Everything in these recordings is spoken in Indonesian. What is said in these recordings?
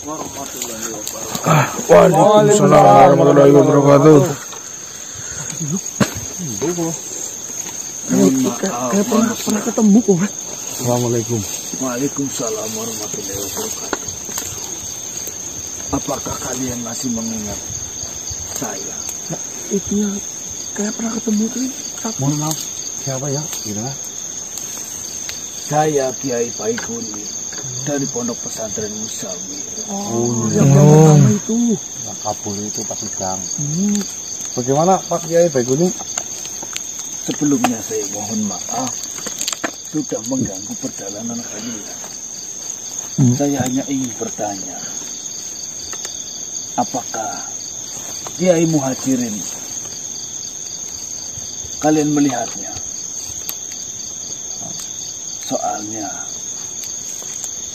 warahmatullahi wabarakatuh. Waalaikumsalam warahmatullahi wabarakatuh. Kayak pernah ketemu kok. Assalamualaikum. Waalaikumsalam warahmatullahi wabarakatuh. Apakah kalian masih mengingat saya? Nah, itunya kayak pernah ketemu tuh. Mohon maaf, siapa ya? Kira? Saya Kiai Baikuni dari Pondok Pesantren Musawi. Yang pertama itu. Yang kabur itu Pak Sugeng. Bagaimana Pak Kiai Baikuni? Sebelumnya saya mohon maaf sudah mengganggu perjalanan kalian. Saya hanya ingin bertanya, apakah Kiai Muhajirin kalian melihatnya? Soalnya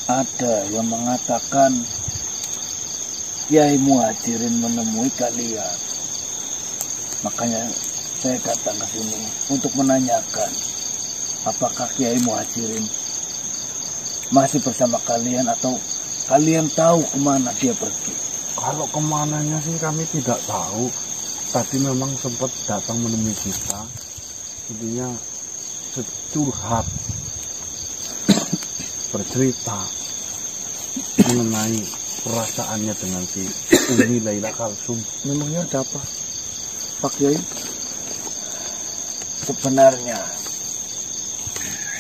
ada yang mengatakan Kiai Muhajirin menemui kalian. Makanya saya datang ke sini untuk menanyakan apakah Kiai Muhajirin masih bersama kalian atau kalian tahu kemana dia pergi. Kalau kemananya sih kami tidak tahu. Tadi memang sempat datang menemui kita. Intinya curhat, bercerita mengenai perasaannya dengan si Umi Laila Kalsum. Memangnya ada apa, Pak Kiai? Sebenarnya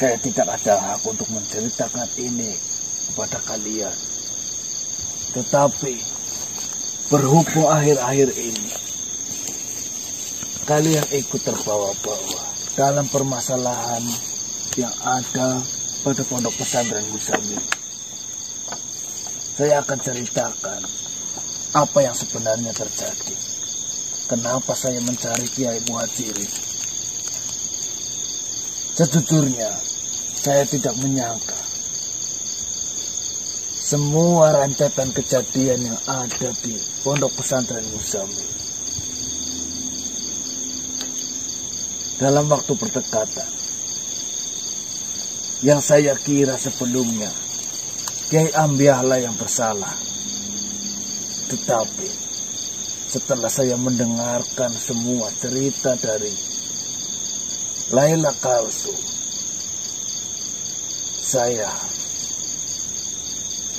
saya tidak ada hak untuk menceritakan ini kepada kalian. Tetapi berhubung akhir-akhir ini kalian ikut terbawa-bawa dalam permasalahan yang ada pada Pondok Pesantren Musawi, saya akan ceritakan apa yang sebenarnya terjadi. Kenapa saya mencari Kiai Muhajirin? Sejujurnya, saya tidak menyangka semua rentetan kejadian yang ada di Pondok Pesantren Musawi dalam waktu berdekatan, yang saya kira sebelumnya Kiai Ambiah lah yang bersalah. Tetapi setelah saya mendengarkan semua cerita dari Laila Kalsum, saya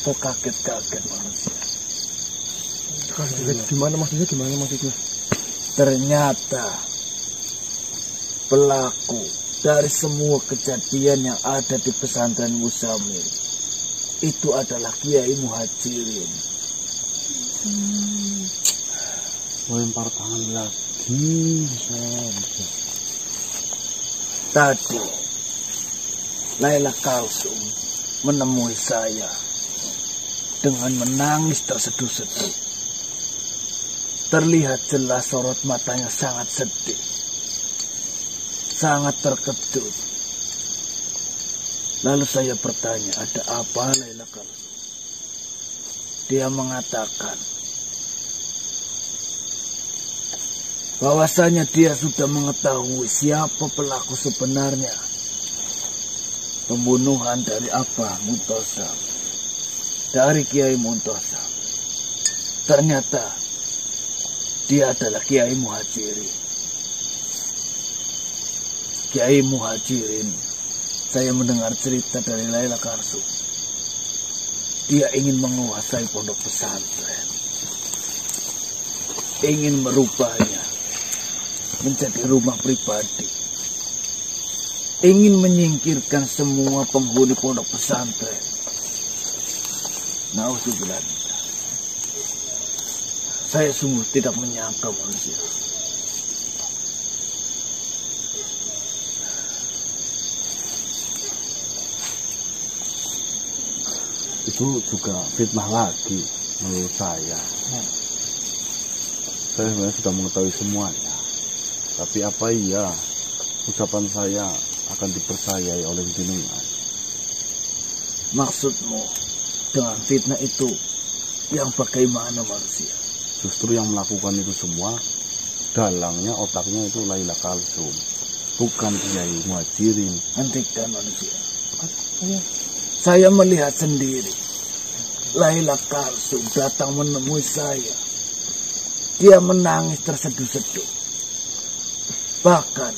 terkaget-kaget manusia. Kaget gimana maksudnya? Ternyata pelaku dari semua kejadian yang ada di pesantren Musamil itu adalah Kiai Muhajirin. Melempar tangan lagi. Tadi Laila Kalsum menemui saya dengan menangis terseduh-seduh. Terlihat jelas sorot matanya sangat sedih, sangat terkejut. Lalu saya bertanya, ada apa Laila Kalsum? Dia mengatakan bahwasanya dia sudah mengetahui siapa pelaku sebenarnya pembunuhan dari Abah Muntosam, dari Kiai Muntosam. Ternyata dia adalah Kiai Muhajirin. Kiai Muhajirin, saya mendengar cerita dari Laila Kalsum. Dia ingin menguasai pondok pesantren, ingin merubahnya menjadi rumah pribadi, ingin menyingkirkan semua penghuni pondok pesantren. Nauzubillah. Saya sungguh tidak menyangka manusia. Itu juga fitnah lagi menurut saya. Saya sebenarnya sudah mengetahui semuanya. Tapi apa iya ucapan saya akan dipercayai oleh jenengan? Maksudmu dengan fitnah itu yang bagaimana manusia? Justru yang melakukan itu semua dalangnya, otaknya itu Laila Kalsum, bukan Kiai Muhajirin. Hentikan manusia. Saya melihat sendiri Laila Kalsum datang menemui saya. Dia menangis terseduh-seduh. Bahkan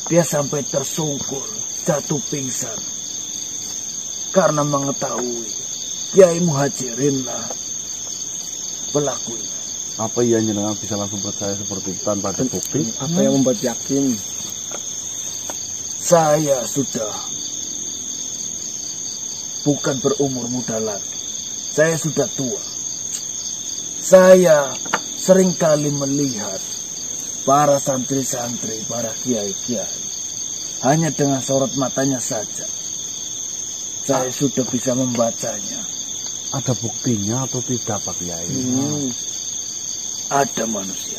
dia sampai tersungkur, jatuh pingsan. Karena mengetahui Kiai Muhajirinlah pelakunya. Apa iya jenengan bisa langsung percaya seperti itu tanpa ada bukti? Apa yang membuat yakin? Saya sudah bukan berumur muda lagi. Saya sudah tua. Saya seringkali melihat para santri-santri, para kiai-kiai. Hanya dengan sorot matanya saja. Saya sudah bisa membacanya. Ada buktinya atau tidak Pak Kiai? Ada manusia.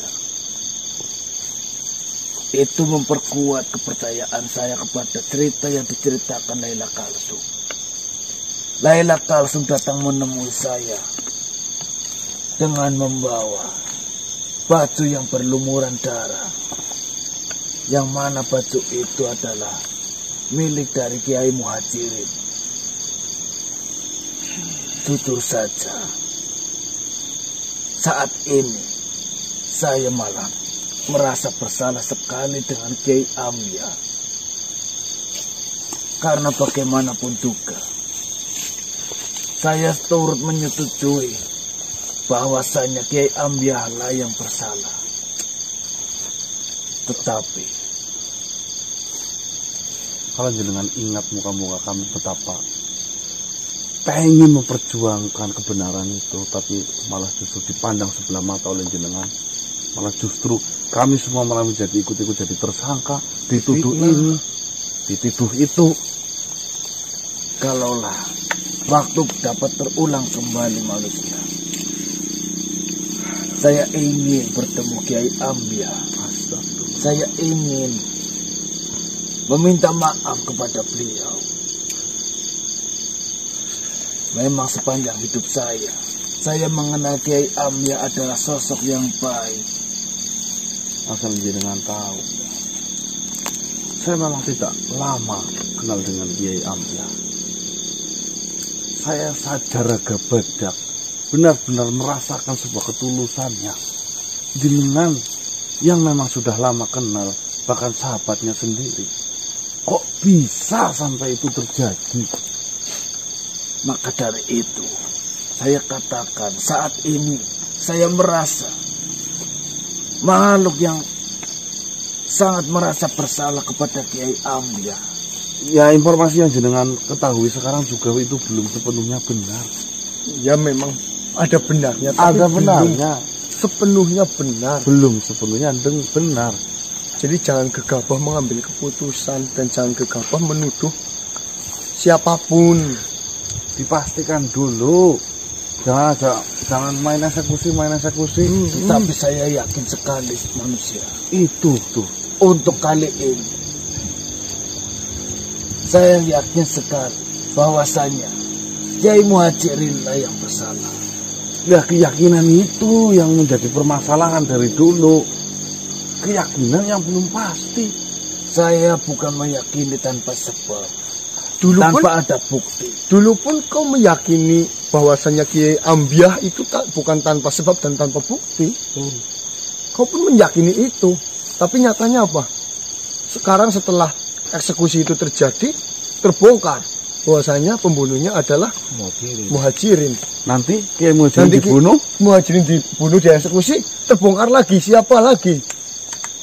Itu memperkuat kepercayaan saya kepada cerita yang diceritakan Laila Kalsum. Laila Kalsum datang menemui saya dengan membawa baju yang berlumuran darah. Yang mana baju itu adalah milik dari Kiai Muhajirin. Jujur saja, saat ini saya malah merasa bersalah sekali dengan Kiai Amya. Karena bagaimanapun juga, saya turut menyetujui bahwasanya Kiai Amya lah yang bersalah. Tetapi, kalau jenengan ingat muka-muka kami betapa pengen memperjuangkan kebenaran itu, tapi malah justru dipandang sebelah mata oleh jenengan. Malah justru kami semua malah menjadi ikut-ikut jadi tersangka, dituduh ini, dituduh itu. kalaulah waktu dapat terulang kembali manusia, saya ingin bertemu Kiai Amya. Saya ingin meminta maaf kepada beliau. Memang sepanjang hidup saya mengenal Kiai Amya adalah sosok yang baik. Asal jenengan tahu, saya memang tidak lama kenal dengan Kiai Amya. Saya sadar agak badak, benar-benar merasakan sebuah ketulusannya. Jenengan yang memang sudah lama kenal, bahkan sahabatnya sendiri, kok bisa sampai itu terjadi? Maka dari itu, saya katakan saat ini saya merasa makhluk yang sangat merasa bersalah kepada Kiai Amya. Ya, informasi yang jenengan ketahui sekarang juga itu belum sepenuhnya benar. Ya memang ada benarnya, tapi Ada benarnya, sepenuhnya benar. belum sepenuhnya benar. Jadi jangan gegabah mengambil keputusan dan jangan gegabah menuduh siapapun. Dipastikan dulu, jangan main eksekusi. Tetapi saya yakin sekali manusia, Itu tuh, untuk kali ini saya yakin sekali bahwasanya Kiai Muhajirin lah yang bersalah. ya keyakinan itu yang menjadi permasalahan dari dulu. Keyakinan yang belum pasti. Saya bukan meyakini tanpa sebab, Dulu tanpa ada bukti. pun kau meyakini bahwasanya Kiai Ambyah itu bukan tanpa sebab dan tanpa bukti. Kau pun meyakini itu. Tapi nyatanya apa? Sekarang setelah eksekusi itu terjadi, terbongkar bahwasanya pembunuhnya adalah Muhajirin. Nanti Kiai Muhajirin dibunuh, Muhajirin dibunuh, dieksekusi, terbongkar lagi. Siapa lagi?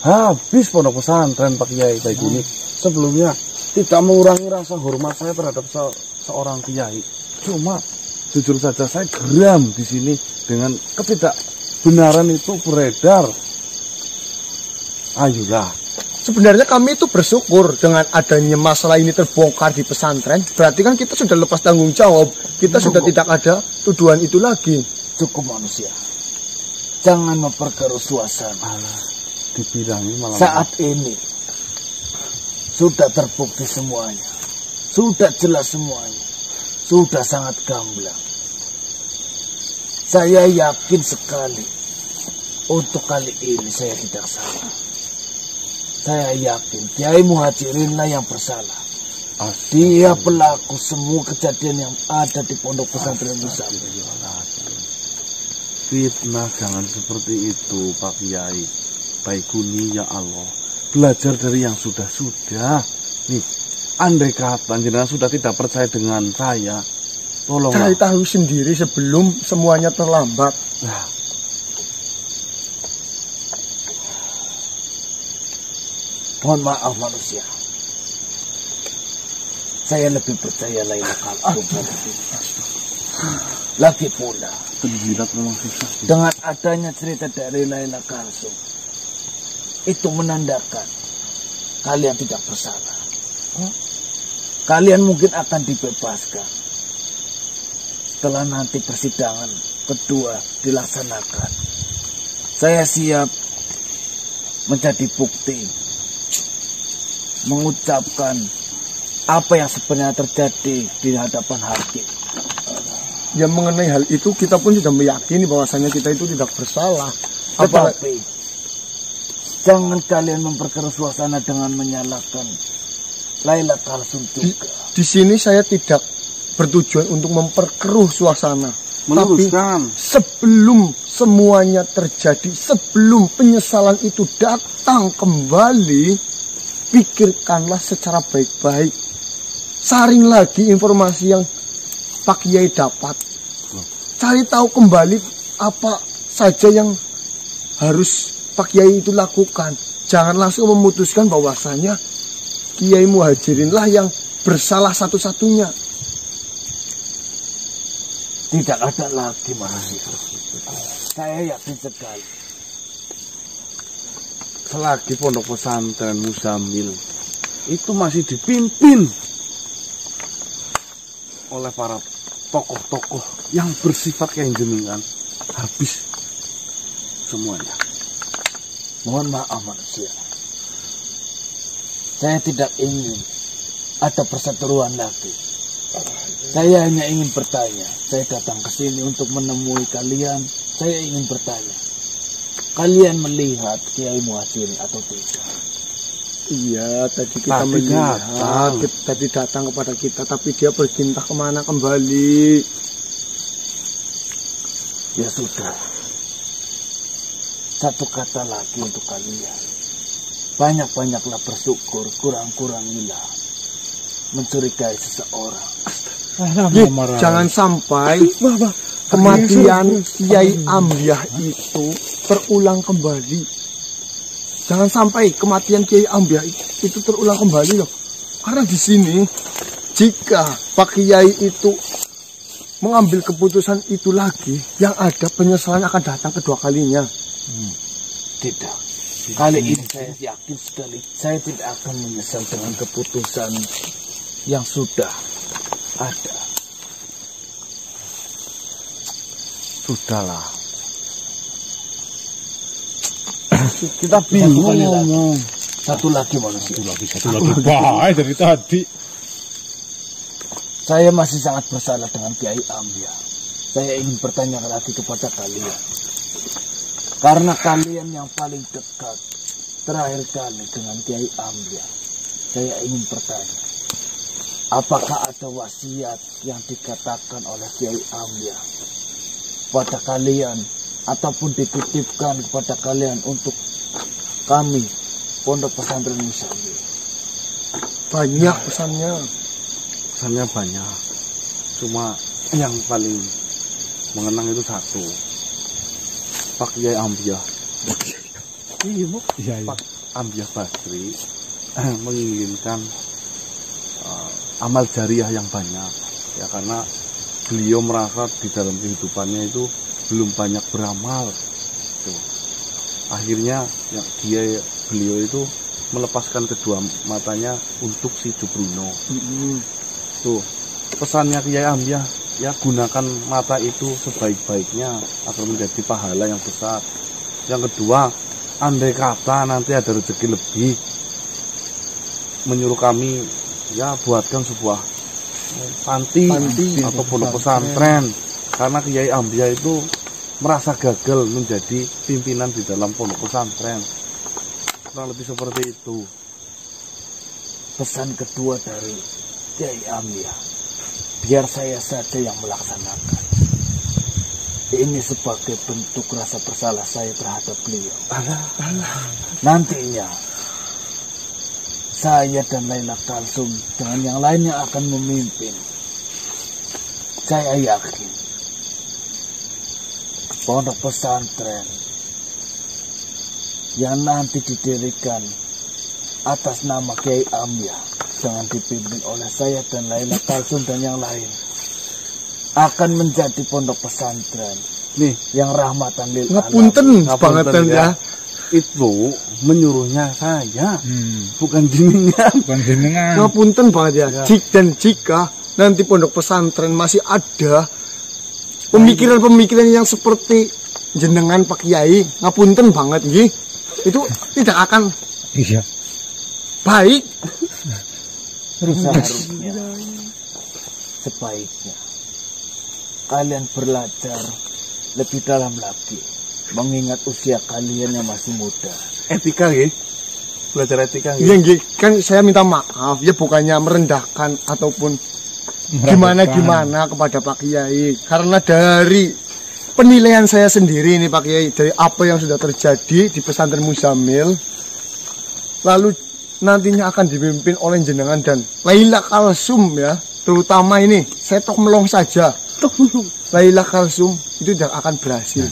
habis pondok pesantren Pak Kiai Baikuni. Sebelumnya tidak mengurangi rasa hormat saya terhadap seorang kiai. Cuma jujur saja saya geram di sini dengan ketidakbenaran itu beredar. Ayolah, Sebenarnya kami itu bersyukur dengan adanya masalah ini terbongkar di pesantren. Berarti kan kita sudah lepas tanggung jawab. Kita sudah tidak ada tuduhan itu lagi. Cukup manusia, jangan memperkeruh suasana. dibilangi malah Saat ini sudah terbukti semuanya, sudah jelas semuanya, sudah sangat gamblang. Saya yakin sekali untuk kali ini saya tidak salah. Saya yakin Kiai Muhajirin lah yang bersalah. Dia pelaku semua kejadian yang ada di pondok pesantren Musamil. Fitnah jangan seperti itu Pak Kiai. Baikuni ya Allah. Belajar dari yang sudah-sudah. Nih, andai kata jenengan sudah tidak percaya dengan saya, tolonglah. Cari tahu sendiri sebelum semuanya terlambat. Nah, Mohon maaf manusia. Saya lebih percaya Laila Kalsum pada kita. Lagi pula, terjilat memang susah. dengan adanya cerita dari Laila Kalsum, itu menandakan kalian tidak bersalah. Kalian mungkin akan dibebaskan setelah nanti persidangan kedua dilaksanakan. Saya siap menjadi bukti, mengucapkan apa yang sebenarnya terjadi di hadapan hakim. Ya mengenai hal itu kita pun sudah meyakini bahwasanya kita itu tidak bersalah. Tetapi jangan kalian memperkeruh suasana dengan menyalahkan Laila Kalsum juga. Di sini saya tidak bertujuan untuk memperkeruh suasana. Meluruskan. Tapi sebelum semuanya terjadi, sebelum penyesalan itu datang kembali, pikirkanlah secara baik-baik. Saring lagi informasi yang Pak Kiai dapat. Cari tahu kembali apa saja yang harus Pak Kiai itu lakukan. Jangan langsung memutuskan bahwasanya Kiai Muhajirinlah yang bersalah satu-satunya. Tidak ada lagi manusia. Saya yakin sekali. Selagi pondok pesantren Musamil itu masih dipimpin oleh para tokoh-tokoh yang bersifat kayak jenengan, habis semuanya. Mohon maaf manusia. Saya tidak ingin ada perseteruan lagi. Saya hanya ingin bertanya. Saya datang ke sini untuk menemui kalian. Saya ingin bertanya. Kalian melihat Kiai Muhajirin atau tidak? Iya, tadi kita Tadi melihat, datang. tadi datang kepada kita, tapi dia berpindah kemana kembali. Ya sudah. Satu kata lagi untuk kalian. Banyak-banyaklah bersyukur, kurang-kurangilah mencurigai seseorang. Jangan sampai kematian Kiai Ambiah itu terulang kembali. Jangan sampai kematian Kiai Ambiah itu terulang kembali loh. Karena di sini jika Pak Kiai itu mengambil keputusan itu lagi, yang ada penyesalan akan datang kedua kalinya. Tidak. Kali ini saya yakin sekali. Saya tidak akan menyesal dengan keputusan yang sudah ada. Sudahlah. Kita bingung ngomong. Satu lagi manusia. Satu lagi baik dari tadi. Saya masih sangat bersalah dengan Kiai Ambiah. Saya ingin bertanya lagi kepada kalian. Karena kalian yang paling dekat terakhir kali dengan Kiai Ambiah. Saya ingin bertanya. Apakah ada wasiat yang dikatakan oleh Kiai Ambiah pada kalian ataupun dititipkan kepada kalian untuk kami Pondok Pesantren Musamil? Banyak pesannya. Pesannya banyak. Cuma yang paling mengenang itu satu. Pak Kiai Ambiah. Iya, Bu. Iya, iya. Pak Ambiah Basri menginginkan amal jariah yang banyak. Ya karena beliau merasa di dalam kehidupannya itu belum banyak beramal. Tuh. Akhirnya ya, beliau itu melepaskan kedua matanya untuk si Jubruno. Tuh, pesannya Kiai Ambiah, ya gunakan mata itu sebaik-baiknya agar menjadi pahala yang besar. Yang kedua, andai kata nanti ada rezeki lebih, menyuruh kami ya buatkan sebuah panti atau pondok pesantren. Karena Kiai Ambiah itu merasa gagal menjadi pimpinan di dalam pondok pesantren. Kurang lebih seperti itu. Pesan kedua dari Kiai Amya, biar saya saja yang melaksanakan. Ini sebagai bentuk rasa bersalah saya terhadap beliau. Nantinya saya dan Laila Kalsum dengan yang lainnya akan memimpin. Saya yakin pondok pesantren yang nanti didirikan atas nama Kiai Amya dengan dipimpin oleh saya dan Laila Kalsum dan yang lain akan menjadi pondok pesantren Nih, yang rahmatan lil Ngapunten alamin. bangetan ya. Itu menyuruhnya saya, bukan jenengan. Bukan jenengan. Ngapunten banget ya. Dan jika nanti pondok pesantren masih ada pemikiran-pemikiran yang seperti jenengan Pak Kiai, ngapunten banget nggih. Itu tidak akan Iya. baik. Seharusnya sebaiknya kalian belajar lebih dalam lagi, mengingat usia kalian yang masih muda. Etika ya, belajar etika ya. Iya nggih, kan saya minta maaf ya, bukannya merendahkan ataupun gimana kepada Pak Kiai. Karena dari penilaian saya sendiri nih Pak Kiai, dari apa yang sudah terjadi di pesantren Muzammil, lalu nantinya akan dipimpin oleh jenengan dan Laila Kalsum ya, terutama ini saya tok melong saja. Laila Kalsum itu tidak akan berhasil.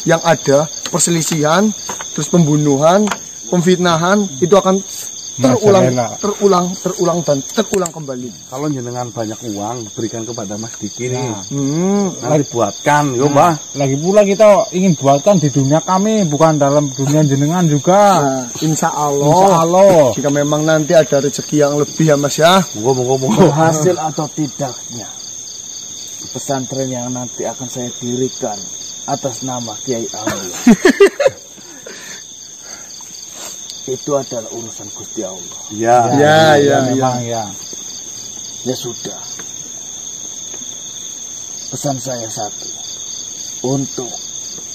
Yang ada perselisihan, terus pembunuhan, pemfitnahan, itu akan terulang kembali. Kalau jenengan banyak uang, berikan kepada Mas Diki nih. Nah. Nanti buatkan, yo Mbah. Lagi pula kita ingin buatkan di dunia kami, bukan dalam dunia jenengan juga. Nah, insya Allah. Insya Allah. Jika memang nanti ada rezeki yang lebih ya Mas ya. Monggo. Berhasil atau tidaknya pesantren yang nanti akan saya dirikan atas nama Kiai Amya itu adalah urusan Gusti Allah. Ya. Memang ya. Ya sudah, pesan saya satu, untuk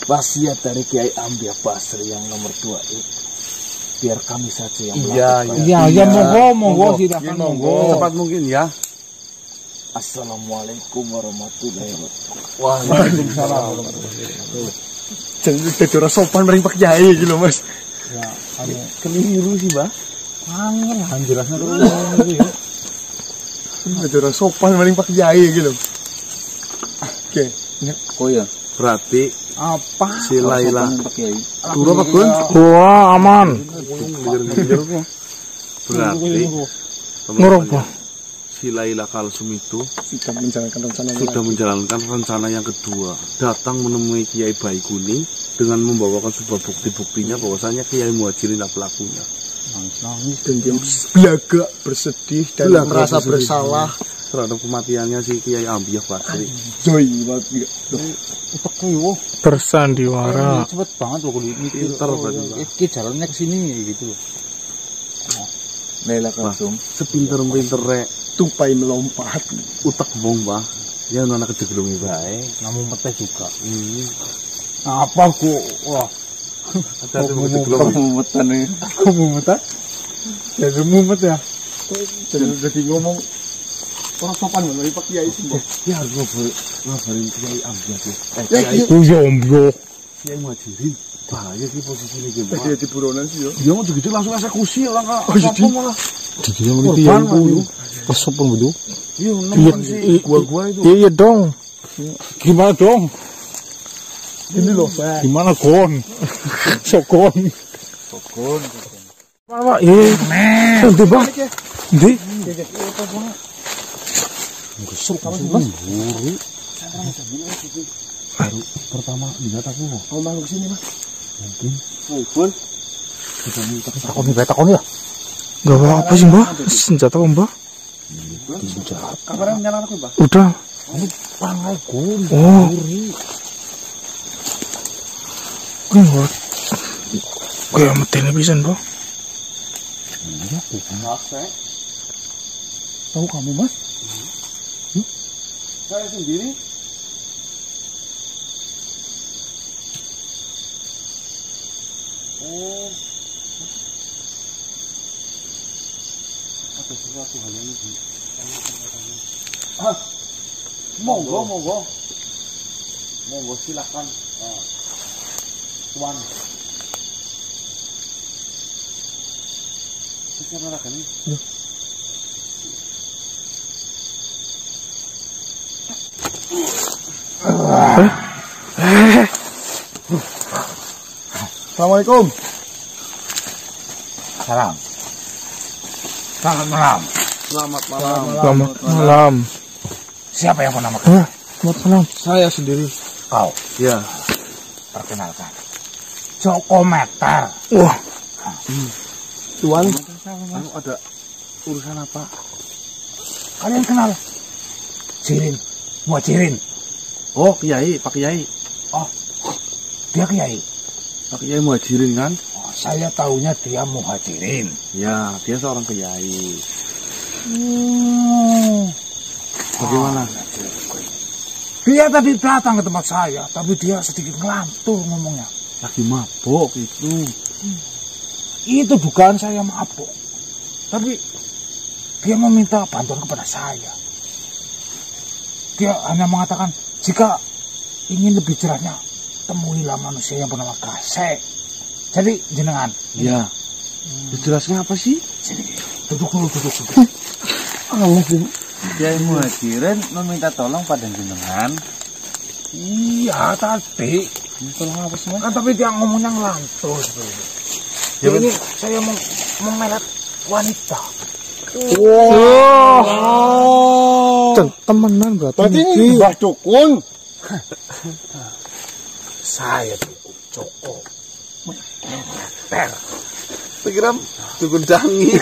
wasiat dari Kiai Amya Basri yang nomor 2 itu biar kami saja yang melakukan. Iya, monggo, silakan monggo. Cepat mungkin ya. Assalamualaikum warahmatullahi wabarakatuh. Waalaikumsalam. Jangan jadi orang sopan maring Pak Kiai gitu Mas. Ya, anu Keliru sih, Mbah. angel jelasnya dulu ya. Jadi orang sopan maring Pak Kiai gitu. Oke. Oh ya, Berarti Apa? si Laila Turu Pak Gun. Wah, aman. berarti Ngeroboh. si Laila Kalsum itu Sudah menjalankan rencana sudah menjalankan rencana yang kedua, datang menemui Kiai Bayi Kuning dengan membawakan sebuah bukti-buktinya bahwasanya Kiai Muhajirin adalah pelakunya. dan dia belaga bersedih dan Belaga merasa bersedih. bersalah. Terhadap kematiannya si Kiai Amya Basri. Joy banget. Bersandiwara. Cepet banget loh kulit ini. Pintar berarti, Pak. Ini jalannya ke sini gitu loh. Laila Kalsum. Sepinter-pinter rek Tupai melompat. utak bong, Pak. Ya anak kejeglungi bae. Namun mete juga. Apa kok? Wah, Ada kejeglungi. Mumetan nih. kok mumet ah? Jadi mumet ya? Jadi ngomong orang sopan banget Pak Kiai sih. Ya harus ngabarin Kiai Amya sih. Ya, Kiai Jomblo. Kiai Muhajirin. Bahaya sih posisi ini, dia Pak. di buronan sih yo. Dia mau gitu langsung eksekusi orang Oh, jadi? malah. Jadi yang Korban itu yang lagi. pas sopan begitu. Iya, nemen sih gua itu. Iya dong. Gimana dong? Ini loh, Pak. Gimana Gon? Sokon. Pak, nanti Bang. Di. Baru pertama lihat aku. Mau masuk sini, Mas. Takon ya. Gak apa-apa sih Mbak. Senjata apa Mbak? Kabarnya menyala aku, Pak. Udah. Oh. Kuat. Kayak metene pisan, Bang. Tahu kamu, Mas? Saya sendiri. Oh. Ada sesuatu hal yang Monggo silakan. Tuan. Siapa lagi nih? Assalamualaikum. Salam. Selamat malam. Selamat malam. Selamat malam. Siapa yang menamakan? Selamat malam. Saya sendiri. Kau. Ya. Perkenalkan. Joko Meter. Wah, Tuan. Anu ada urusan apa? Kalian kenal? Jirin. Muhajirin. Oh, Kiai, Pak Kiai. Dia kiai. Pak Kiai Muhajirin kan? Oh, saya tahunya dia Muhajirin. Ya, dia seorang Kiai. Hmm. Bagaimana? Dia tadi datang ke tempat saya, tapi dia sedikit ngelantur ngomongnya. Lagi mabok itu. Itu dugaan saya mabuk. Tapi dia meminta bantuan kepada saya. Dia hanya mengatakan, jika ingin lebih jelasnya, temuilah manusia yang bernama Gasek. Jadi jenengan. Ya. Jelasnya apa sih? Sini, duduk dulu. Allah sih. Kiai Muhajirin meminta tolong pada jenengan. Iya tadi. Tolong apa semua? Kan tapi dia ngomongnya ngelantur seperti itu. Ya, ini saya mau memelet wanita. temenan berarti. Berarti ini Mbah Dukun. Saya Joko Meter. Pikiran dukun canggih.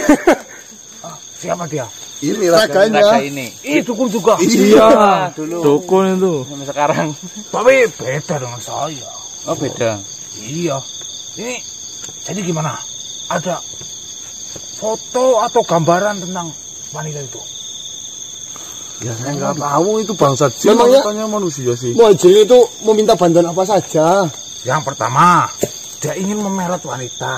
Siapa dia? Ini Raga Raganya. ini. Dukun juga. Iya, dulu. Dukun itu. Sampai sekarang. Tapi beda dengan saya. Oh, beda. Iya. Ini jadi gimana? Ada foto atau gambaran tentang wanita itu? Ya saya nggak tahu itu bangsa jin. Memangnya- Katanya manusia sih. Muhajirin itu meminta bantuan apa saja. Yang pertama, dia ingin memelet wanita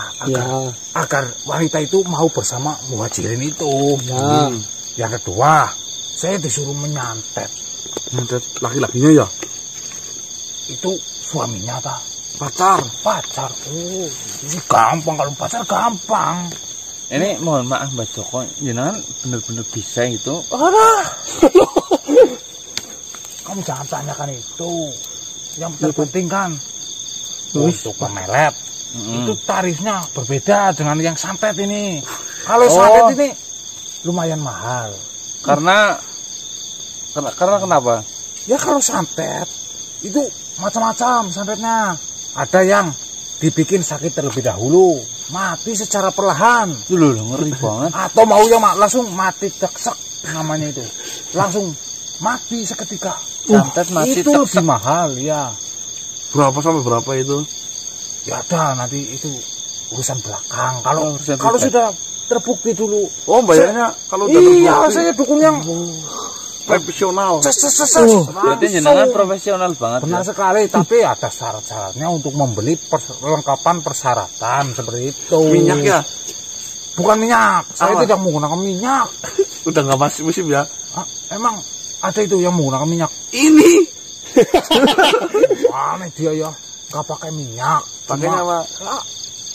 agar wanita itu mau bersama Muhajirin itu. Ya. Yang kedua, saya disuruh menyantet. Ada laki-lakinya ya? Itu suaminya apa? Pacar. Pacar. Oh, ini gampang, kalau pacar gampang. Ini mohon maaf Mbak Joko, jenengan bener-bener bisa itu. Kamu jangan tanyakan itu. Yang terpenting kan untuk pemelet. Itu tarifnya berbeda dengan yang santet ini. Kalau santet ini lumayan mahal. Karena kenapa? Ya kalau santet itu macam-macam santetnya. Ada yang dibikin sakit terlebih dahulu, mati secara perlahan. Dulu ngeri banget. Atau mau yang langsung mati teksek namanya itu. Langsung mati seketika. Santet mati itu teksek. lebih mahal ya. Berapa sampai berapa itu? Ya ada nanti itu urusan belakang. Kalau urusan kalau belakang. sudah terbukti dulu. Oh, bayarnya kalau udah Iya, terbukti saya dukun yang profesional. Berarti jenengan profesional banget. Benar Ya? sekali, tapi ada syarat-syaratnya untuk membeli perlengkapan persyaratan seperti itu. Minyak ya? Bukan minyak, saya Apa? tidak menggunakan minyak. Udah nggak masih musim ya? Ah, emang ada itu yang menggunakan minyak? Ini. Aneh dia ya, nggak pakai minyak. Pakainya Cuma, apa? ya,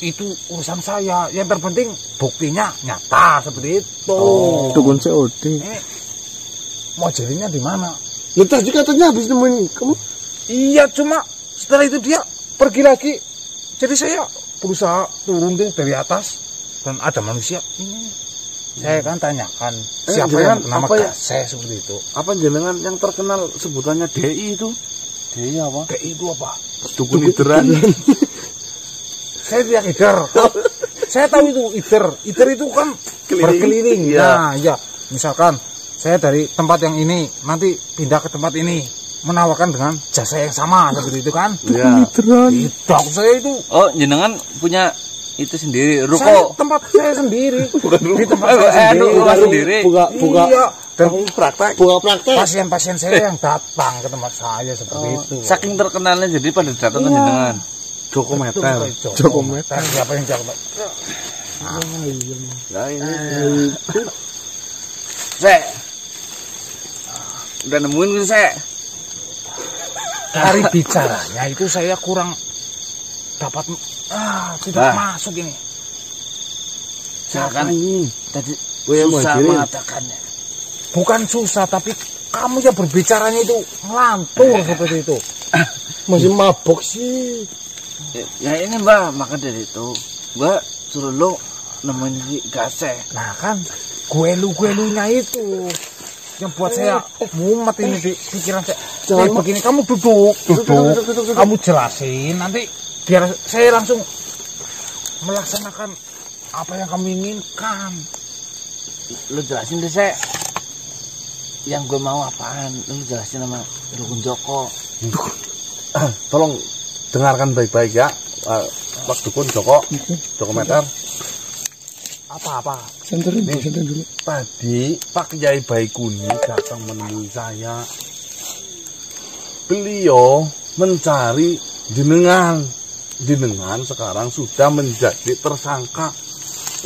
itu urusan saya. Yang terpenting buktinya nyata seperti itu. Dukun COD. Mau jadinya di mana? Ya tadi katanya habis nemuin kamu. Iya, cuma setelah itu dia pergi lagi. Jadi saya berusaha turun tuh dari atas dan ada manusia ini. Saya kan tanyakan siapa jangan, yang nama apa ya? Gasek seperti itu. Apa jenengan yang terkenal sebutannya DI itu? Dia apa? Kayak itu apa? Dukun Ideran. Saya tidak ider. Saya tahu itu ider. Ider itu kan Keliling. berkeliling. Iya. Nah, ya. Misalkan saya dari tempat yang ini nanti pindah ke tempat ini menawarkan dengan jasa yang sama seperti itu kan? Iya. Tidak, saya itu Oh, jenengan punya itu sendiri, saya ruko. tempat saya sendiri. Di tempat Eh, saya sendiri. rumah sendiri. Buka Iya. Dan Praktek. buka praktek. pasien-pasien saya yang datang ke tempat saya seperti itu. Saking terkenalnya jadi pada datang ke jenengan. Joko Itu Meter. bukan Joko Meter. Siapa yang Joko Meter? Nah ini. Saya udah nemuin kan saya. Dari bicaranya itu saya kurang dapat tidak masuk ini. Silakan. Tadi Yang susah Muhajirin. mengatakannya. Bukan susah, tapi kamu yang berbicaranya itu ngelantur seperti itu. Masih mabok sih. Ya ini Mbak, maka dari itu Mbak suruh lo nemuin si Gase. Nah kan, guelu-guelunya itu yang buat saya mumet ini di pikiran saya. Jangan Begini, kamu duduk. Kamu jelasin, nanti biar saya langsung melaksanakan apa yang kamu inginkan. Lo jelasin deh saya. Yang gue mau apaan? Lo jelasin sama Dukun Joko. Tolong dengarkan baik-baik ya, Pak Dukun Joko Meter. Apa-apa? Santerin dulu. Tadi Pak Kiai Baikuni datang menemui saya. Beliau mencari jenengan. Jenengan sekarang sudah menjadi tersangka.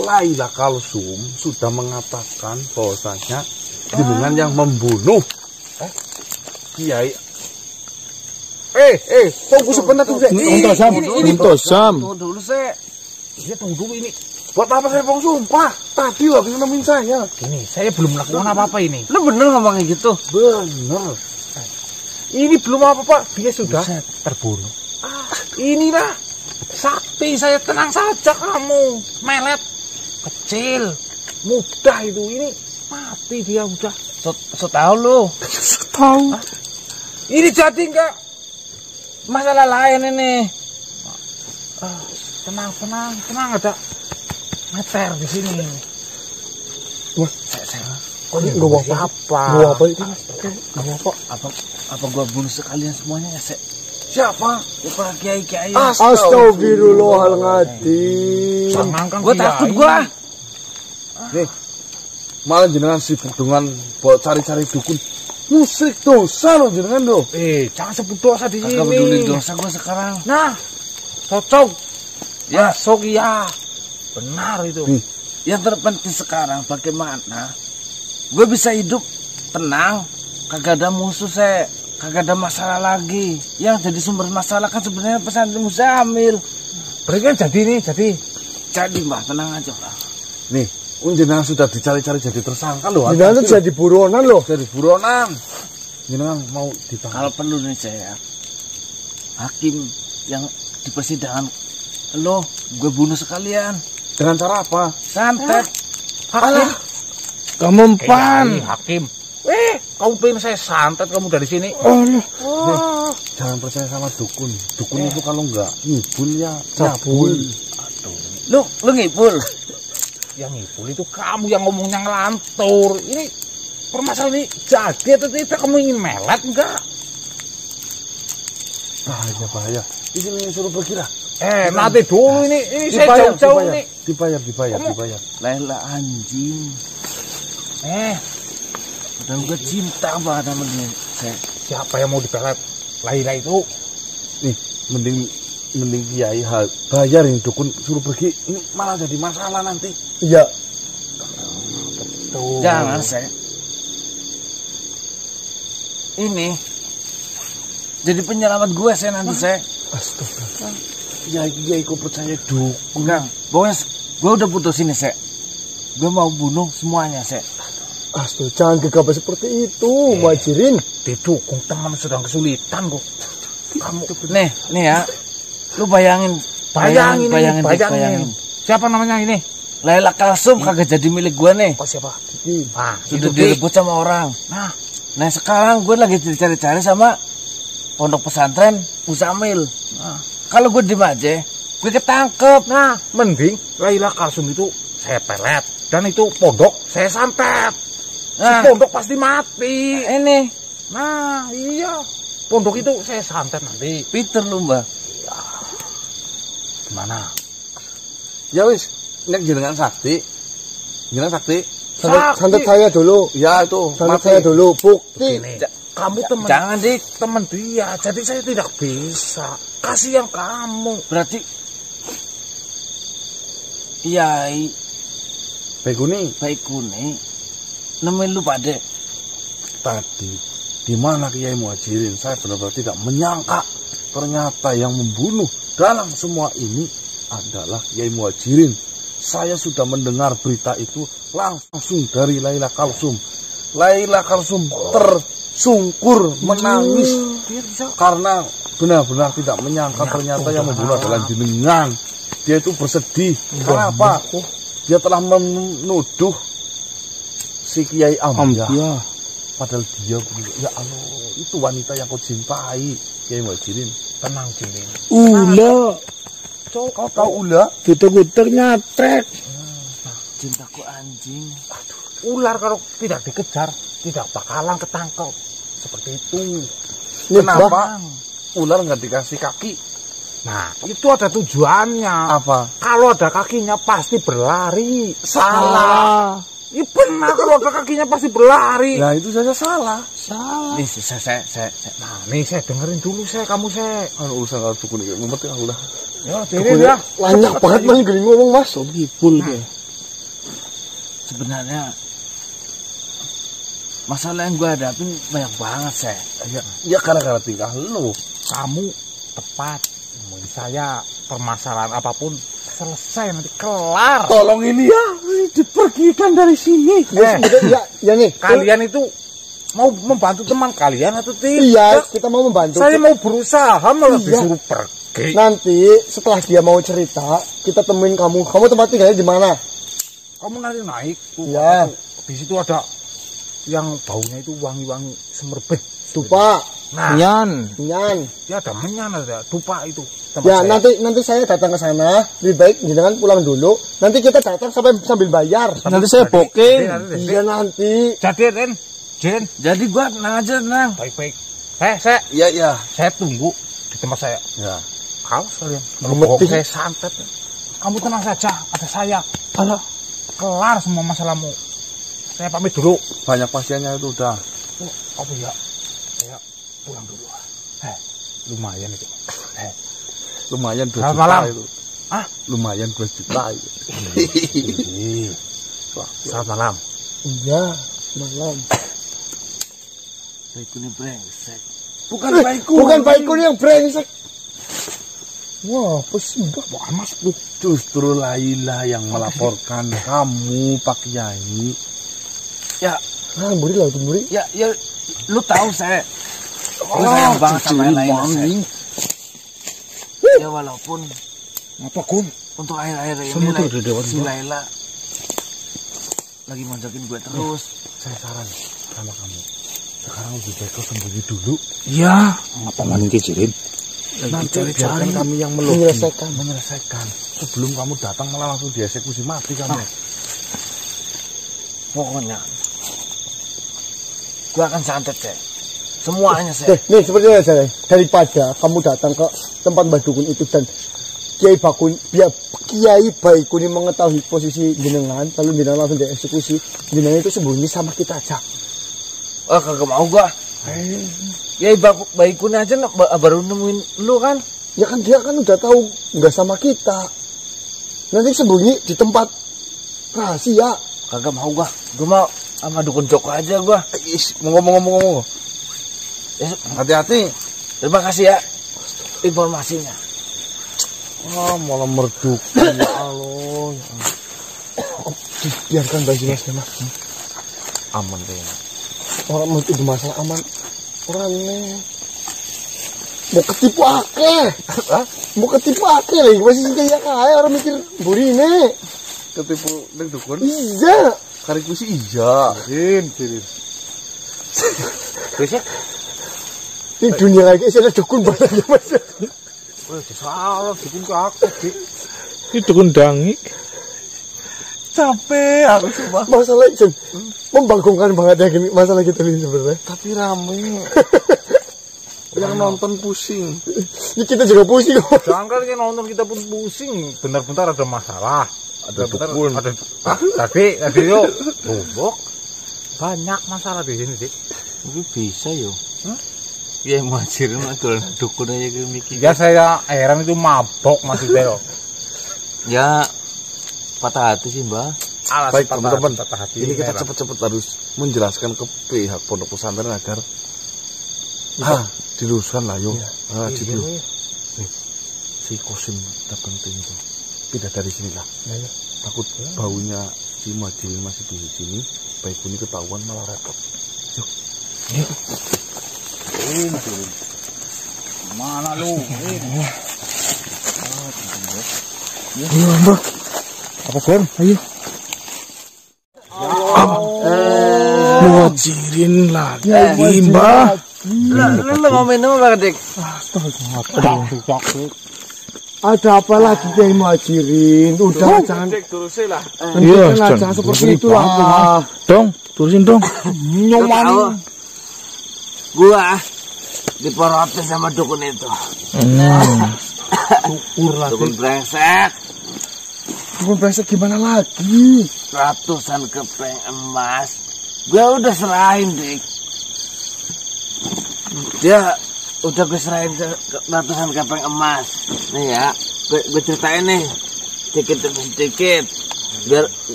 Laila Kalsum sudah mengatakan bahwasanya jenengan yang membunuh Kiai. Tunggu sebentar tuh. Untuk Sam. Tunggu dulu saya. Iya, tunggu dulu ini. Buat apa saya bohong sumpah? Tadi lo habis nemuin saya. Ini, saya belum melakukan apa-apa ini. Lo bener ngomong kayak gitu? Bener. Ini belum apa-apa, dia sudah terbunuh. Inilah sakti saya, tenang saja kamu. Melet, kecil, mudah itu. Ini mati dia udah. So tahu lo. Tahu. Ini jadi enggak masalah lain ini. Tenang ada meter di sini. Wah, saya kok ini nggak apa-apa. Nggak apa itu? Nggak apa. Apa gua bunuh sekalian semuanya ya, Sek? Siapa? Ya para kiai-kiai. Astagfirullahaladzim. Jangankan Gua takut gua. Nih, malah jenengan sibuk dengan buat cari-cari dukun. Musik dosa lo jenengan lo. Jangan sebut dosa di sini. Kagak peduli dosa gua sekarang. Nah, cocok. Ya. Masuk ya. Benar itu. Yang terpenting sekarang bagaimana gue bisa hidup tenang, kagak ada musuh, kagak ada masalah lagi. Yang jadi sumber masalah kan sebenarnya pesantren Muzamil. Berarti kan Jadi Mbah, tenang aja Mbah. Nih, jenengan sudah dicari-cari jadi tersangka lo. Jenengan tuh jadi buronan loh. Jadi buronan. Jenengan mau ditangkap. Kalau perlu nih saya, hakim yang di persidangan lo gue bunuh sekalian. Dengan cara apa? Santet. hakim. Kamu empan. Hakim. Kamu pengen saya santet kamu dari sini? Jangan percaya sama dukun. Dukun itu kalau enggak ngibul ya Cabul. Lu ngibul. Yang ngibul itu kamu yang ngomongnya ngelantur. Ini permasalahan ini jadi atau tidak, kamu ingin melet enggak? Bahaya. Di sini suruh pergi lah. Nanti dulu ini saya jauh-jauh ini. Dibayar. Laila anjing. Padahal gue cinta banget sama dia. Siapa yang mau dipelet? Laila itu. Nih, mending Kiai bayar ini dukun suruh pergi. Ini malah jadi masalah nanti. Iya. Tuh. Jangan ini jadi penyelamat gue nanti Astagfirullah. Kiai kok percaya dukun. Enggak, pokoknya gue udah putusin nih gue mau bunuh semuanya Astaga, jangan gegabah seperti itu, Muhajirin. Didukung teman sedang kesulitan kok. Kamu nih ya, lu bayangin. Siapa namanya ini? Laila Kalsum kagak jadi milik gue nih. Siapa? Sudah direbut sama orang. Nah sekarang gue lagi dicari-cari sama pondok pesantren Muzamil. Kalau gue diem aja, gue ketangkep. Mending Laila Kalsum itu saya pelet dan itu pondok saya santet. Si pondok pasti mati. Ini. Iya. Pondok itu saya santet nanti. Peter lu Mbak. Gimana? Ya wis, nek jenengan sakti. Santet saya dulu. Ya itu. Santet saya dulu. Bukti. Gini, kamu Jangan dik. teman dia, jadi saya tidak bisa. Kasihan kamu. Berarti Kiai Baikuni Baikuni nemuin lu pade. tadi di mana Kiai Muhajirin. Saya benar-benar tidak menyangka ternyata yang membunuh dalam semua ini adalah Kiai Muhajirin. Saya sudah mendengar berita itu langsung dari Laila Kalsum. Laila Kalsum tersungkur menangis karena benar-benar tidak menyangka ternyata yang membunuh adalah jenengan. Dia itu bersedih. Kenapa? Dia telah menuduh si Kiai Ambyah. Padahal dia, ya Allah, itu wanita yang kau cintai, Kiai Muhajirin. Tenang, Jirin. Ula. Kau tahu Ula? Getar-getar nyatrek. Cintaku anjing. Ular kalau tidak dikejar, tidak bakalan ketangkep. Seperti itu. Kenapa ular nggak dikasih kaki? Nah, itu ada tujuannya. Apa? Kalau ada kakinya pasti berlari. Salah. Ya benar, kalau ada kakinya pasti berlari. Nah itu saja salah. Nih, saya. Nah, nih saya dengerin dulu kamu. Kan urusan kalau dukun ini mumet ya udah. Ya, Jirin ya. Banyak banget Mas gini ngomong Mas. Gipul ke. Sebenarnya masalah yang gue hadapin banyak banget, saya. Ya gara-gara tingkah lu. Kamu tepat. Nemuin saya permasalahan apapun selesai nanti kelar. Tolong ini ya, dipergikan dari sini. Ya nih. Kalian itu mau membantu teman kalian atau tidak? Iya, kita mau membantu. Saya mau berusaha malah Iya. disuruh pergi. Nanti setelah dia mau cerita, kita temuin kamu. Kamu tempat tinggalnya di mana? Kamu nanti naik tuh. Iya. Di situ ada yang baunya itu wangi-wangi semerbit. Dupa, Nah, Nyan. Nyan. ya ada menyan, ada dupa itu. tempat Ya, saya. nanti saya datang ke sana. Lebih baik jangan pulang dulu. Nanti kita datang sambil bayar. Nanti saya booking. Iya nanti. Jadi, Jen, Jadi gue tenang aja, tenang. baik-baik. Iya. Saya tunggu di tempat saya. Ya. Awas kalian. Kalau Gemetik. bohong saya santet. Kamu tenang saja, ada saya. Alah. Kelar semua masalahmu. Saya pamit dulu. Banyak pasiennya itu udah. Apa ya? Saya pulang dulu. Lumayan itu. Lumayan 2 Selamat juta malam. itu. Ah? Lumayan 2 juta itu. Selamat malam. Iya, malam. Baik ini brengsek. Bukan baikku. Bukan baikku yang brengsek. Wah, apa sih? Bukan mas. Justru Laila yang melaporkan kamu, Pak Kiai. Ya, Buri lah, Buri. ya, lu tahu saya. Gue sayang banget sama Laila, saya. Ya walaupun Apa Kun? untuk akhir-akhir ini Semua tuh udah dewan si gua. Laila lagi monjokin gue terus. Saya saran sama kamu. Sekarang lebih baik kau sembunyi dulu. Iya. Ngapa maning Jirin? Nanti biarkan kami yang melobi. Menyelesaikan. Sebelum kamu datang malah langsung dieksekusi mati kamu. Pokoknya gue akan santet, saya. Semuanya, saya. Nih seperti ini aja. Daripada kamu datang ke tempat Mbah Dukun itu dan Kiai Baikuni mengetahui posisi jenengan, lalu jenengan langsung dieksekusi, jenengan itu sembunyi sama kita aja. Oh, kagak mau gua. Ya Baikuni aja baru nemuin lu kan. Ya kan dia kan udah tahu nggak sama kita. Nanti sembunyi di tempat rahasia. Kagak mau gua. Gua mau sama dukun Joko aja gua. Ngomong. Ya, Hati-hati. terima kasih ya informasinya. Wah, malah merduk. Ya Allah. Biarkan Mbak Jimas ya Mas. Aman deh. Orang mau itu masalah aman. Orangnya mau ketipu akeh. Mau ketipu akeh lagi masih kayak kaya orang mikir burine. Ketipu ning dukun. Iya. Kariku sih iya. Jirin. Besok. Ini dunia lagi ada dukun banget ya Mas. Wah, salah bikin ke aku, Dik. Ini dukun dangik. Capek aku coba. Masalah itu membagongkan banget ya gini masalah kita ini sebenarnya. Tapi rame. Yang nonton pusing. Ini kita juga pusing kok. Jangan kali nonton kita pun pusing. Bentar-bentar ada masalah. Ada Bentar, dukun. Tadi yuk. Bobok. Banyak masalah di sini, Dik. Mungkin bisa yo. Ya Muhajirin betul dukun aja gue mikir. Ya saya heran itu mabok maksudnya yo. Ya patah hati sih, Mbak. Baik teman-teman, patah hati. ini kita heran. cepat-cepat harus menjelaskan ke pihak pondok pesantren agar Diluruskan lah yo. Gitu. Nih, si Kosim datang itu. Pindah dari sini lah. Takut baunya si Muhajirin masih di sini. Baik ini ketahuan malah repot. Yuk. Mana lu? Ayo, Mbah. Apa, Gon? Ayo. Muhajirin lagi, Mbah. Lu mau minum apa, Dik? Ada apa lagi Kiai Muhajirin? Udah jangan Iya, jangan seperti itu lah. Dong, turusin dong. Nyoman. Gua diporotin sama dukun itu. Dukun brengsek. Dukun brengsek gimana lagi? Ratusan kepeng emas. Gua udah serahin, Dik. Dia udah gue serahin ratusan kepeng emas. Nih ya, gue ceritain nih sedikit demi sedikit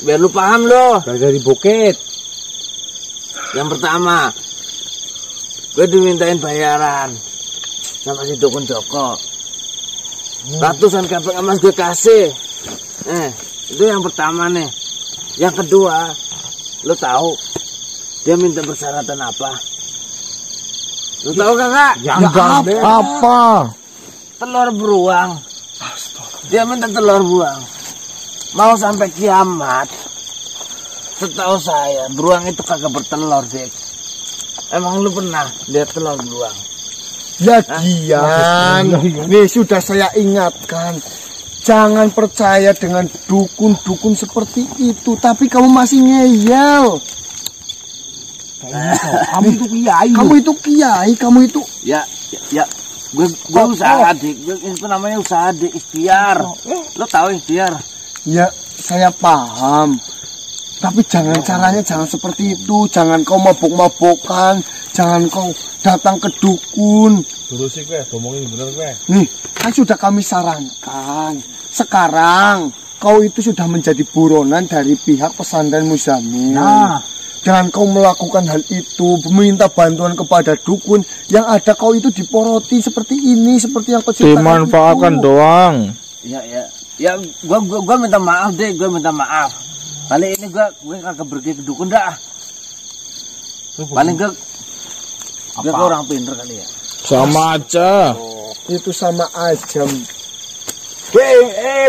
biar lu paham lo. Dari bukit. Yang pertama, gue dimintain bayaran sama si dukun Joko. Ratusan kepeng emas gue kasih. Itu yang pertama nih. Yang kedua, lo tahu dia minta persyaratan apa? Lo tahu kagak? Apa? Telur beruang. Dia minta telur beruang. Mau sampai kiamat. Setahu saya, beruang itu kagak bertelur, Dik. Emang lu pernah lihat telur beruang? Ya Gian, nih sudah saya ingatkan. Jangan percaya dengan dukun-dukun seperti itu. Tapi kamu masih ngeyel. Kamu itu kiai. Kamu itu Ya. Gue usaha, Dik. Itu namanya usaha, Dik. Ikhtiar. Lo tahu ikhtiar? Ya, saya paham. Tapi caranya jangan seperti itu. Jangan kau mabok-mabokan. Jangan kau datang ke dukun. Dulu sih gue, ngomongin bener gue. Nih, kan sudah kami sarankan. Sekarang kau itu sudah menjadi buronan dari pihak pesantren Muzamil. Nah, Dengan kau melakukan hal itu, meminta bantuan kepada dukun, yang ada kau itu diporoti seperti ini, seperti yang kau ceritakan Dimanfaatkan itu. doang. Ya, gua minta maaf, Dek. Gua minta maaf. Kali ini gue kagak pergi ke dukun dah. Paling gue orang pinter kali ya. Sama aja. Itu sama aja.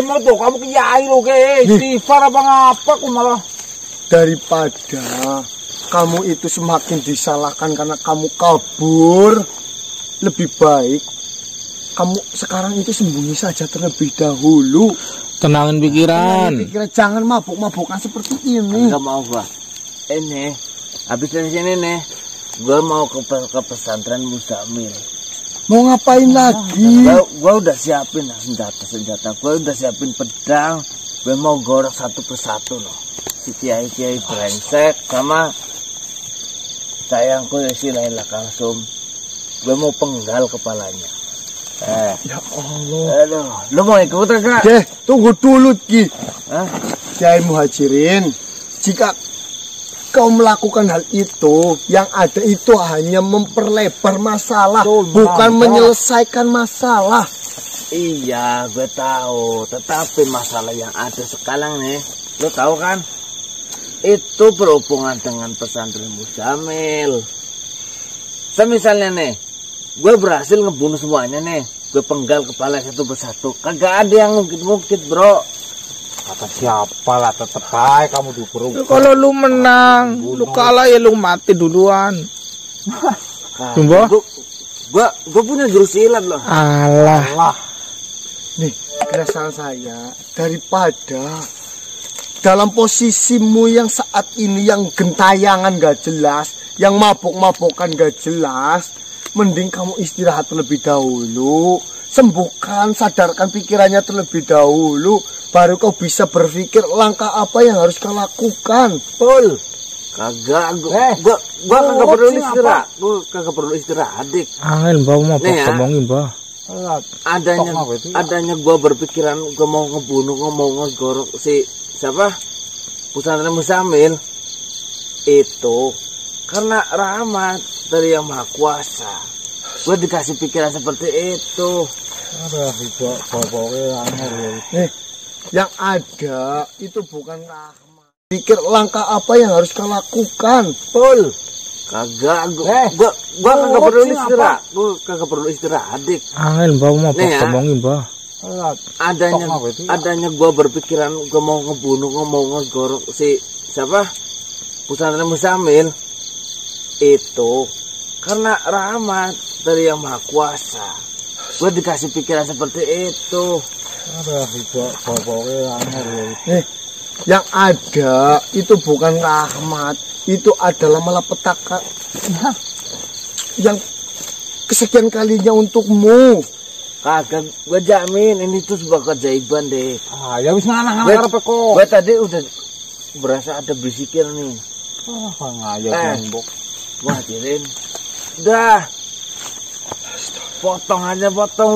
mau tuh kamu kiai lo ke istighfar apa ngapa kok malah Daripada kamu itu semakin disalahkan karena kamu kabur, lebih baik kamu sekarang itu sembunyi saja terlebih dahulu. Tenangin pikiran. Jangan mabuk-mabukan seperti ini. Enggak mau gua. Ini habis dari sini nih, gua mau ke pesantren Muzamil. Mau ngapain lagi? Gua udah siapin senjata. Gua udah siapin pedang. Gua mau gorok satu persatu loh. Si kiai brengsek sama sayangku si Laila Kalsum. Gue mau penggal kepalanya. Ya Allah. Aduh, lu mau ikut enggak? Tunggu dulu Ki. Hah? Kiai Muhajirin, jika kau melakukan hal itu, yang ada itu hanya memperlebar masalah, bukan menyelesaikan masalah. Iya, gue tahu. Tetapi masalah yang ada sekarang nih, lo tahu kan? Itu berhubungan dengan pesantren Muzamil. Misalnya nih, gue berhasil ngebunuh semuanya nih. Gue penggal kepala satu persatu. Kagak ada yang ngungkit, bro. Kata siapa lah, tetep aja kamu diburu. Kalau lu menang, lu kalah ya lu mati duluan. Jumbo? Gue punya jurus silat loh. Alah. Nih, keresahan saya, daripada dalam posisimu yang saat ini yang gentayangan gak jelas, yang mabok-mabokan gak jelas, mending kamu istirahat terlebih dahulu, sembuhkan, sadarkan pikirannya terlebih dahulu, baru kau bisa berpikir langkah apa yang harus kau lakukan. Betul. Kagak, gua kagak perlu istirahat. Gua kagak perlu istirahat, Dik. Angin bau mau ngomongin, Bah. Adanya gua berpikiran gua mau ngebunuh, mau ngegorok si siapa? Pesantren Muzamil itu karena rahmat dari Yang Maha Kuasa. Gue dikasih pikiran seperti itu. Yang ada itu bukan rahmat. Pikir langkah apa yang harus kau lakukan, Pul. Kagak, gua kagak perlu istirahat. Gua kagak perlu istirahat, Dik. Angin mbah mau ngomongin mbah. Adanya gua berpikiran gua mau ngebunuh, mau ngegorok si siapa? Pesantren Musamil itu karena rahmat dari Yang Maha Kuasa. Gua dikasih pikiran seperti itu. Yang ada itu bukan rahmat, itu adalah malapetaka yang kesekian kalinya untukmu. Kagak, gue jamin ini tuh sebuah keajaiban deh. Ya wis nganang-nganang arep kok. Gue tadi udah berasa ada bisikin nih. Ngayal mbok. Wah, hadirin. Udah. Potong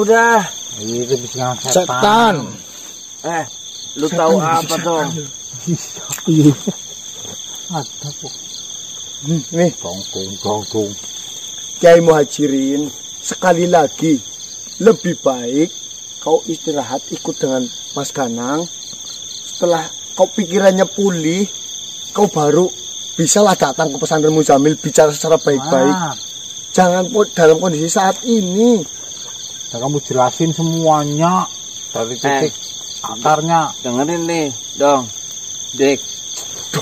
udah. Itu bisa Setan. Lu tahu apa dong? Ada kok. Nih, Gongkong. Kiai Muhajirin, sekali lagi lebih baik kau istirahat ikut dengan Mas Ganang. Setelah kau pikirannya pulih, kau baru bisalah datang ke pesantren Musamil bicara secara baik-baik. Jangan dalam kondisi saat ini. Dan kamu jelasin semuanya dari titik akarnya. Dengerin nih, dong. Dik.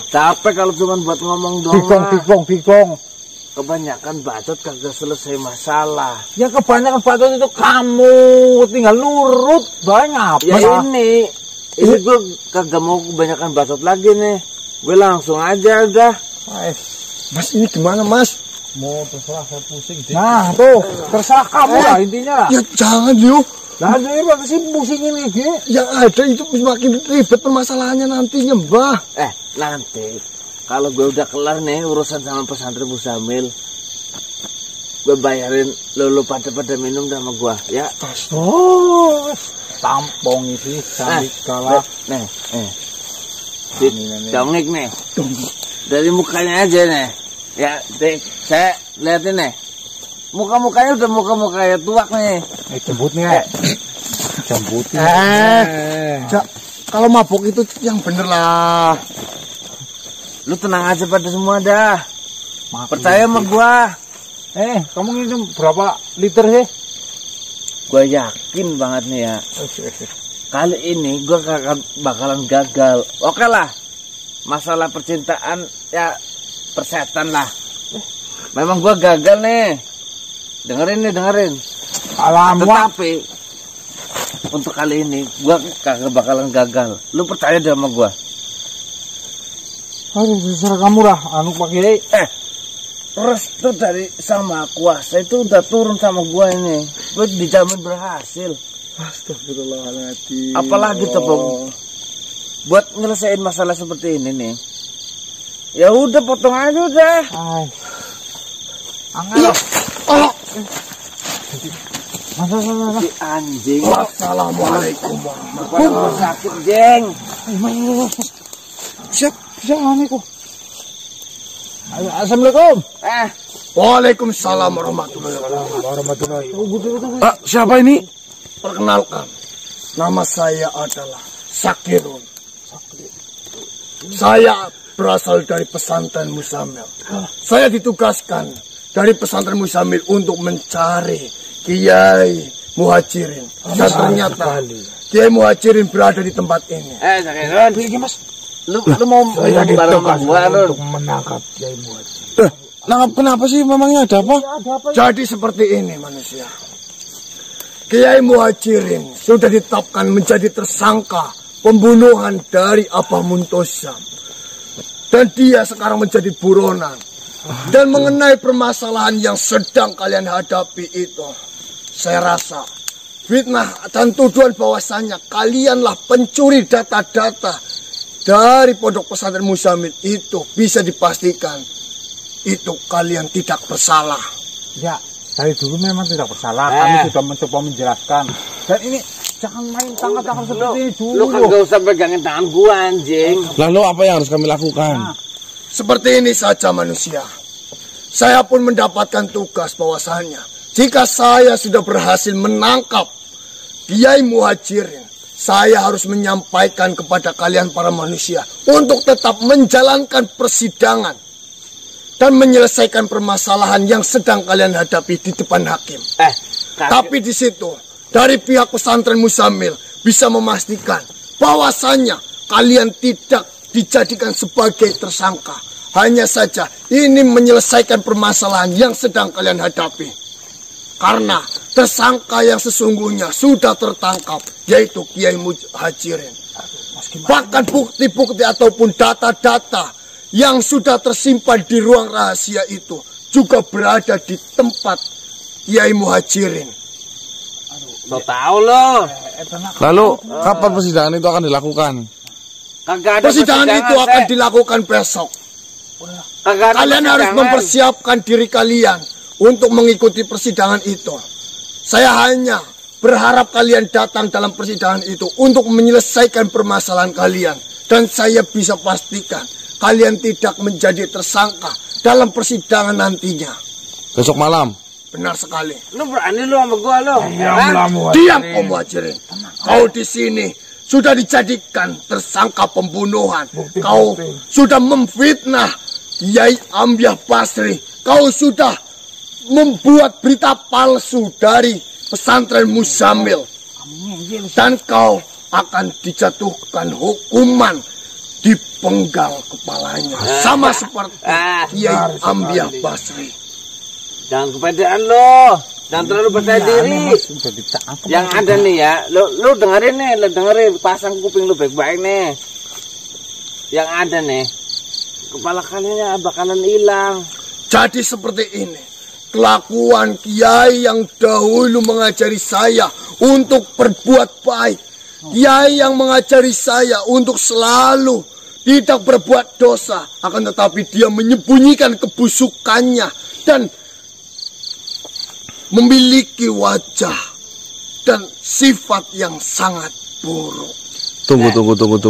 Capek kalau cuma buat ngomong doang. Bigong. Kebanyakan bacot kagak selesai masalah. Ya kebanyakan bacot itu kamu tinggal nurut banyak. Ya ini gue kagak mau kebanyakan bacot lagi nih. Gue langsung aja udah. Mas, ini gimana, Mas? Mau terserah, saya pusing. Nah tuh, terserah kamu lah intinya lah. Ya jangan, Liu. Nah ini apa sih pusingin ini? Yang ada itu semakin ribet permasalahannya nantinya, Mbah. Nanti kalau gue udah kelar nih urusan sama pesantren Musamil, gue bayarin lo pada minum sama gue, ya. Tampong isi sambil kalah. Nih. Dongik nih. Dari mukanya aja nih. Ya, Dik, saya liatin nih. Muka-mukanya udah muka-mukanya tuak nih. Jemput nih, jemputin. Kalau mabuk itu yang bener lah. Lu tenang aja pada semua dah. Percaya sama gua. Kamu minum berapa liter sih? Gua yakin banget nih ya. Kali ini gua bakalan gagal. Oke lah. Masalah percintaan ya persetan lah. Memang gua gagal nih. Dengerin. Tetapi untuk kali ini gua kagak bakalan gagal. Lu percaya deh sama gua. Aduh, terserah kamu lah, Pak Kiai. Restu dari Sama Kuasa itu udah turun sama gua ini. Gua dijamin berhasil. Astagfirullahaladzim. Apalagi tuh, Bang. Buat nyelesain masalah seperti ini nih. Ya udah potong aja udah. Si anjing. Assalamualaikum warahmatullahi wabarakatuh. Sakit, Jeng. Assalamualaikum. Assalamualaikum. Waalaikumsalam warahmatullahi wabarakatuh. Siapa ini? Perkenalkan, nama saya adalah Sakirun. Saya berasal dari pesantren Musamil. Saya ditugaskan dari pesantren Musamil untuk mencari Kiai Muhajirin. Dan ternyata Kiai Muhajirin berada di tempat ini. Sakirun. Mas. Lu mau bareng gua untuk menangkap Kiai Muhajirin. Nangkap kenapa sih? Memangnya ada apa? Jadi seperti ini manusia. Kiai Muhajirin sudah ditetapkan menjadi tersangka pembunuhan dari Abah Muntosa. Dan dia sekarang menjadi buronan. Dan mengenai permasalahan yang sedang kalian hadapi itu, saya rasa fitnah dan tuduhan bahwasannya kalianlah pencuri data-data dari pondok pesantren Musamil itu bisa dipastikan itu kalian tidak bersalah. Ya, dari dulu memang tidak bersalah. Kami sudah mencoba menjelaskan. Dan ini jangan main tangan-tangan seperti ini dulu. Lu kagak usah pegangin tangan gua, anjing. Lalu apa yang harus kami lakukan? Seperti ini saja manusia. Saya pun mendapatkan tugas bahwasannya jika saya sudah berhasil menangkap Kiai Muhajirin, saya harus menyampaikan kepada kalian para manusia untuk tetap menjalankan persidangan dan menyelesaikan permasalahan yang sedang kalian hadapi di depan hakim. Tapi di situ, dari pihak pesantren Muzammil bisa memastikan bahwasannya kalian tidak dijadikan sebagai tersangka. Hanya saja ini menyelesaikan permasalahan yang sedang kalian hadapi. Karena tersangka yang sesungguhnya sudah tertangkap, yaitu Kiai Muhajirin. Bahkan bukti-bukti ataupun data-data yang sudah tersimpan di ruang rahasia itu juga berada di tempat Kiai Muhajirin. Lo tahu lo. Lalu kapan persidangan itu akan dilakukan? Persidangan itu akan dilakukan besok. Kalian harus mempersiapkan diri kalian untuk mengikuti persidangan itu. Saya hanya berharap kalian datang dalam persidangan itu untuk menyelesaikan permasalahan kalian. Dan saya bisa pastikan kalian tidak menjadi tersangka dalam persidangan nantinya. Besok malam? Benar sekali. Lu berani lu sama gua lo. Diam kau Muhajirin. Kau di sini sudah dijadikan tersangka pembunuhan. Kau sudah memfitnah Kiai Ambiah Basri. Kau sudah membuat berita palsu dari pesantren Muzammil. Dan kau akan dijatuhkan hukuman dipenggal kepalanya. Sama seperti Kiai Ambiah Basri. Jangan kepedean lo. Jangan terlalu percaya diri. Yang ada nih ya, lu dengerin nih, lu dengerin, pasang kuping lu baik-baik nih. Yang ada nih, kepala kalian bakalan hilang. Jadi seperti ini kelakuan kiai yang dahulu mengajari saya untuk berbuat baik. Kiai yang mengajari saya untuk selalu tidak berbuat dosa, akan tetapi dia menyembunyikan kebusukannya dan memiliki wajah dan sifat yang sangat buruk. Tunggu.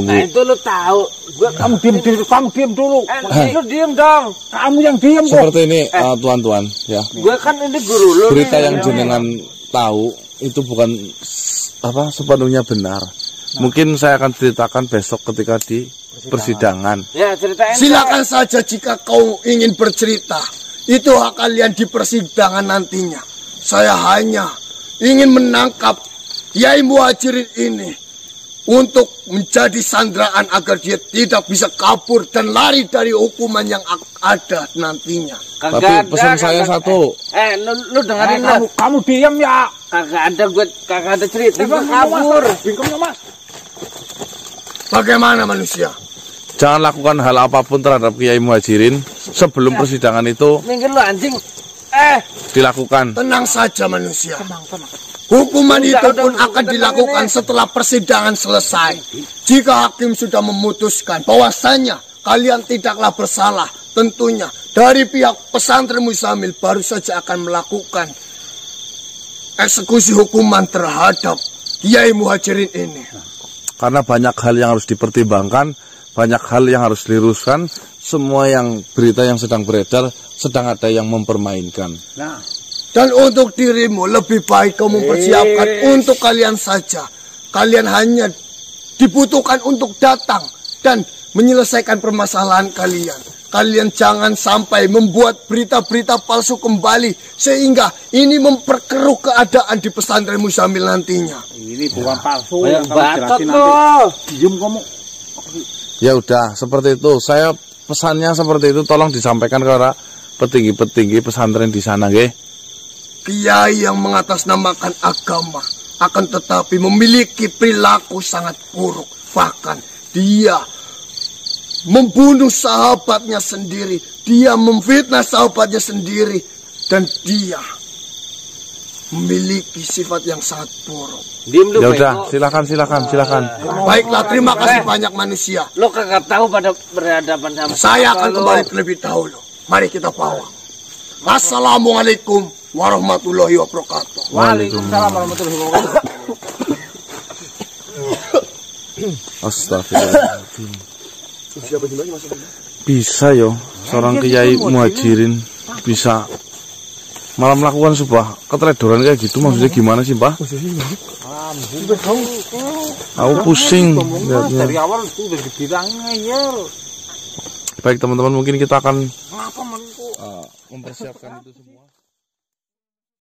Nah itu lu tahu. Kamu diam dulu. Lu diam dong. Kamu yang diam kok. Seperti ini, tuan-tuan, ya. Gue kan ini guru lu. Berita yang jenengan tahu itu bukan sepenuhnya benar. Mungkin saya akan ceritakan besok ketika di persidangan. Ya, ceritain. Silakan saja jika kau ingin bercerita. Itu hak kalian di persidangan nantinya. Saya hanya ingin menangkap Kiai Muhajirin ini untuk menjadi sandraan agar dia tidak bisa kabur dan lari dari hukuman yang ada nantinya. Tapi pesan saya satu. Lu dengerin kamu diam ya. Kagak ada cerita gue kabur. Bingkongnya Mas. Bagaimana manusia? Jangan lakukan hal apapun terhadap Kiai Muhajirin sebelum persidangan itu minggir lu anjing. Dilakukan. Tenang saja manusia. Hukuman itu pun akan dilakukan setelah persidangan selesai. Jika hakim sudah memutuskan bahwasanya kalian tidaklah bersalah, tentunya dari pihak pesantren Muzammil baru saja akan melakukan eksekusi hukuman terhadap Kiai Muhajirin ini. Karena banyak hal yang harus dipertimbangkan, banyak hal yang harus diluruskan. Semua yang berita yang sedang beredar sedang ada yang mempermainkan. Dan untuk dirimu lebih baik kau mempersiapkan untuk kalian saja. Kalian hanya dibutuhkan untuk datang dan menyelesaikan permasalahan kalian. Kalian jangan sampai membuat berita-berita palsu kembali sehingga ini memperkeruh keadaan di pesantren Muzammil nantinya. Ini bukan palsu. Batot lo. Diam kamu. Ya udah, seperti itu. Saya pesannya seperti itu, tolong disampaikan kepada petinggi-petinggi pesantren di sana, nggih. Kiai yang mengatasnamakan agama akan tetapi memiliki perilaku sangat buruk. Bahkan dia membunuh sahabatnya sendiri, dia memfitnah sahabatnya sendiri, dan dia memiliki sifat yang sangat buruk. Ya udah, silakan. Baiklah, terima kasih banyak manusia. Lo kagak tahu pada berhadapan sama saya akan kembali terlebih dahulu. Mari kita bawa. Assalamualaikum warahmatullahi wabarakatuh. Waalaikumsalam warahmatullahi wabarakatuh. Astagfirullahaladzim. Bisa yo, seorang Kiai Muhajirin bisa malah melakukan sebuah keteledoran kayak gitu, maksudnya gimana sih, Mbah? Aku pusing lihatnya. Dari awal itu udah dibilangnya ya. Baik teman-teman, mungkin kita akan Kenapa menku? mempersiapkan itu semua.